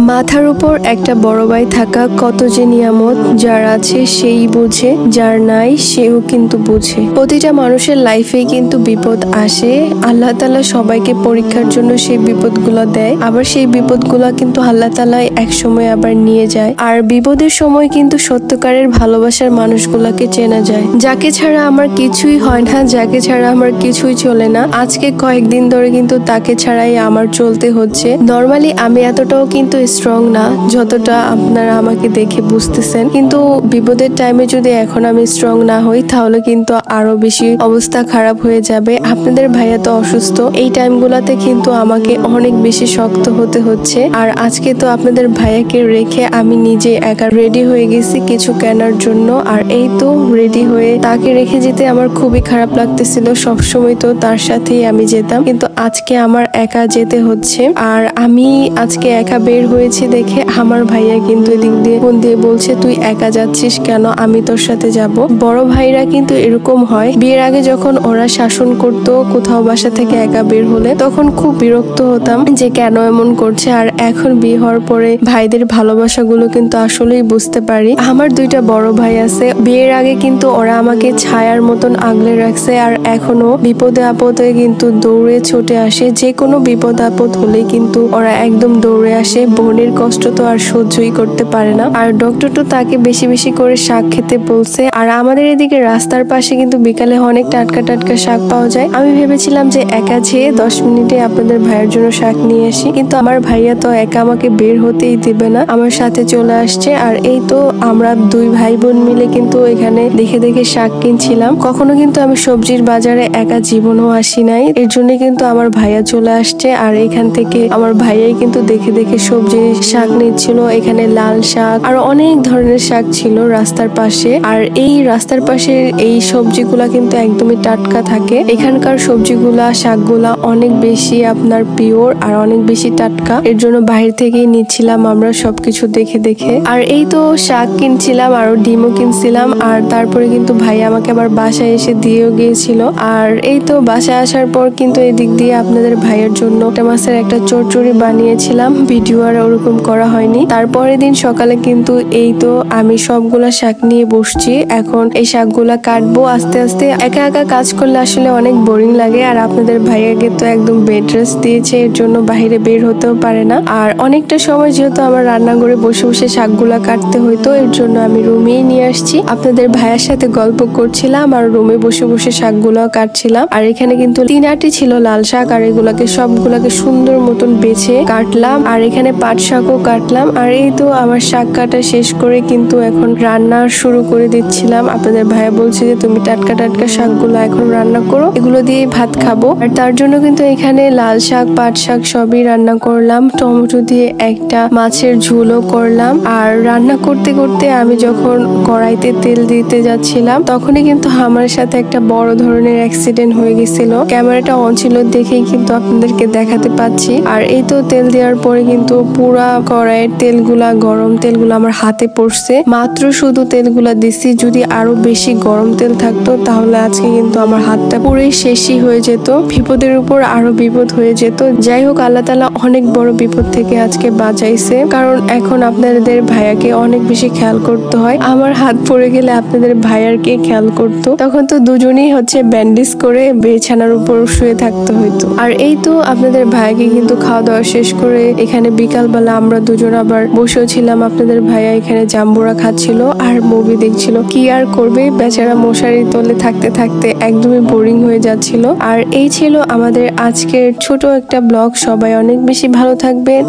মাথার উপর একটা বড় ভাই থাকা কত যে নিয়ামত, যার আছে সেই বুঝে, যার নাই সেও কিন্তু বুঝে। প্রতিটা মানুষের লাইফে কিন্তু বিপদ আসে। আল্লাহ তাআলা সবাইকে পরীক্ষার জন্য সেই বিপদগুলো দেয়, আবার সেই বিপদগুলো কিন্তু আল্লাহ তাআলা এক সময় আবার নিয়ে যায়। আর বিপদের সময় কিন্তু সত্যকারের ভালোবাসার মানুষগুলোকে চেনা যায়। যাকে ছাড়া আমার কিছুই হয় না, যাকে ছাড়া আমার কিছুই চলে না, আজকে কয়েকদিন ধরে কিন্তু তাকে ছাড়াই আমার চলতে হচ্ছে। নর্মালি আমি এতটাও কিন্তু স্ট্রং না যতটা আপনারা আমাকে দেখে বুঝতেছেন, কিন্তু বিপদের টাইমে যদি এখন আমি স্ট্রং না হই তাহলে কিন্তু আরো বেশি অবস্থা খারাপ হয়ে যাবে। আপনাদের ভাইয়া তো অসুস্থ, এই টাইমগুলোতে কিন্তু আমাকে অনেক বেশি শক্ত হতে হচ্ছে। আর আজকে তো আপনাদের ভাইয়াকে রেখে আমি নিজে একা রেডি হয়ে গেছি কিছু কেনার জন্য। আর এই তো রেডি হয়ে তাকে রেখে যেতে আমার খুবই খারাপ লাগতেছিল। সবসময় তো তার সাথেই আমি যেতাম, কিন্তু আজকে আমার একা যেতে হচ্ছে। আর আমি আজকে একা বের হয়েছি দেখে আমার ভাইয়া কিন্তু এদিক দিয়ে ফোন দিয়ে বলছে, তুই একা যাচ্ছিস কেন, আমি তোর সাথে যাব। বড় ভাইরা কিন্তু এরকম হয়, বিয়ের আগে যখন ওরা শাসন করতো কোথাও বাসা থেকে একা বের হলে তখন খুব বিরক্ত হতাম যে কেন এমন করছে। আর এখন বিয়ে হওয়ার পরে ভাইদের ভালোবাসাগুলো কিন্তু আসলেই বুঝতে পারি। আমার দুইটা বড় ভাই আছে, বিয়ের আগে কিন্তু ওরা আমাকে ছায়ার মতন আগলে রাখছে, আর এখনো বিপদে আপদে কিন্তু দৌড়ে ছুটে আসে। যে কোনো বিপদ আপদ হলে কিন্তু ওরা একদম দৌড়ে আসে। বোনের কষ্ট তো আর সহ্যই করতে পারে না। আর ডক্টর তো তাকে বেশি বেশি করে শাক খেতে বলছে। আর আমাদের এদিকে রাস্তার পাশে কিন্তু বিকালে অনেক টাটকা টাটকা শাক পাওয়া যায়। আমি ভেবেছিলাম যে একা যেয়ে 10 মিনিটে আপনাদের ভাইয়ের জন্য শাক নিয়ে আসি, কিন্তু আমার ভাইয়া তো একা আমাকে বের হতেই দিবে না, আমার সাথে চলে আসছে। আর এই তো আমরা দুই ভাই বোন মিলে কিন্তু এখানে দেখে দেখে শাক কিনছিলাম। কখনো কিন্তু আমি সবজির বাজারে একা জীবনও আসি নাই, এর জন্য কিন্তু আমার ভাইয়া চলে আসছে। আর এখান থেকে আমার ভাইয়াই কিন্তু দেখে দেখে সবজির শাক নিচ্ছিল। এখানে লাল শাক আর অনেক ধরনের শাক ছিল রাস্তার পাশে। আর এই রাস্তার পাশে এই সবজিগুলা কিন্তু একদমই টাটকা থাকে। এখানকার সবজিগুলা শাকগুলা অনেক বেশি আপনার পিওর আর অনেক বেশি টাটকা, এর জন্য বাইরে থেকেই নিচ্ছিলাম আমরা সবকিছু দেখে দেখে। আর এই তো শাক কিনছিলাম, আরো ডিমও কিনছিলাম। আর তারপরে কিন্তু ভাই আমাকে আবার বাসায় এসে দিয়েও গিয়েছিল। আর এই তো বাসায় আসার পর কিন্তু এদিক দিয়ে আপনাদের ভাইয়ের জন্য মাছের একটা চচ্চড়ি বানিয়েছিলাম, ভিডিও আর ওরকম করা হয়নি। তারপরের দিন সকালে কিন্তু এই তো আমি সবগুলা শাক নিয়ে বসছি। এখন এই শাকগুলা কাটবো আস্তে আস্তে। একা একা কাজ করলে আসলে অনেক বোরিং লাগে। আর আপনাদের ভাইয়াকে তো একদম বেড রেস্ট দিয়েছে, এর জন্য বাইরে বের হতেও পারে না। আর অনেকটা সময় যেহেতু আমার রান্নাঘরে বসে বসে শাকগুলা কাটতে হইতো, এর জন্য আমি রুমেই নিয়ে আসছি। আপনাদের ভাইয়ার সাথে গল্প করছিলাম আর রুমে বসে বসে শাকগুলাও কাটছিলাম। আর এখানে কিন্তু 3-8টি ছিল লাল শাক, আর এগুলাকে সবগুলাকে সুন্দর মতন বেছে কাটলাম। আর এখানে পাট শাকও কাটলাম। আর এই তো আমার শাক কাটা শেষ করে কিন্তু এখন রান্না শুরু করে দিচ্ছিলাম। আপনাদের ভাইয়া বলছে যে তুমি টাটকা টাটকা শাকগুলো এখন রান্না করো, এগুলো দিয়ে ভাত খাবো। আর তার জন্য কিন্তু এখানে লাল শাক পাট শাক সবই রান্না করলাম। টমেটো দিয়ে একটা মাছের ঝোলও করলাম। আর রান্না করতে করতে আমি যখন কড়াইতে তেল দিতে যাচ্ছিলাম তখনই কিন্তু আমার সাথে একটা বড় ধরনের অ্যাক্সিডেন্ট হয়ে গেছিল। ক্যামেরাটা অন ছিল দেখেই কিন্তু আপনাদেরকে দেখাতে পাচ্ছি। আর এই তো তেল দেওয়ার পরে কিন্তু পুরা কড়াইয়ের তেলগুলা, গরম তেলগুলা আমার হাতে পড়ছে। মাত্র শুধু তেলগুলা দিছি, যদি আরো বেশি গরম তেল থাকতো তাহলে আজকে কিন্তু আমার হাতটা পুরোই শেষই হয়ে যেত, বিপদের উপর আরো বিপদ হয়ে যেত। যাই হোক, আল্লাহ তাআলা অনেক বড় বিপদ থেকে আজকে বাঁচাইছে, কারণ এখন আপনাদের ভাইয়াকে অনেক বেশি খেয়াল করতে হয়। আমার হাত পড়ে গেলে আপনাদের ভাইয়ারকে খেয়াল করতো, তখন তো দুজনেই ব্যান্ডেজ করে বিছানার উপর শুয়ে থাকতে হইতো। আর এই তো আপনাদের ভাইয়াকে কিন্তু খাওয়া দাওয়া শেষ করে এখানে বিকালবেলা আমরা দুজন আবার বসেও ছিলাম। আপনাদের ভাইয়া এখানে জাম্বুরা খাচ্ছিল আর মুভি দেখছিল। কি আর করবে, বেচারা মশারি তলে থাকতে থাকতে একদমই বোরিং হয়ে যাচ্ছিল। আর এই ছিল আমাদের আজকের ছোট একটা ব্লগ। সবাই অনেক বেশি ভালো থাকবেন।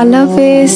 আল্লাহ হাফেজ।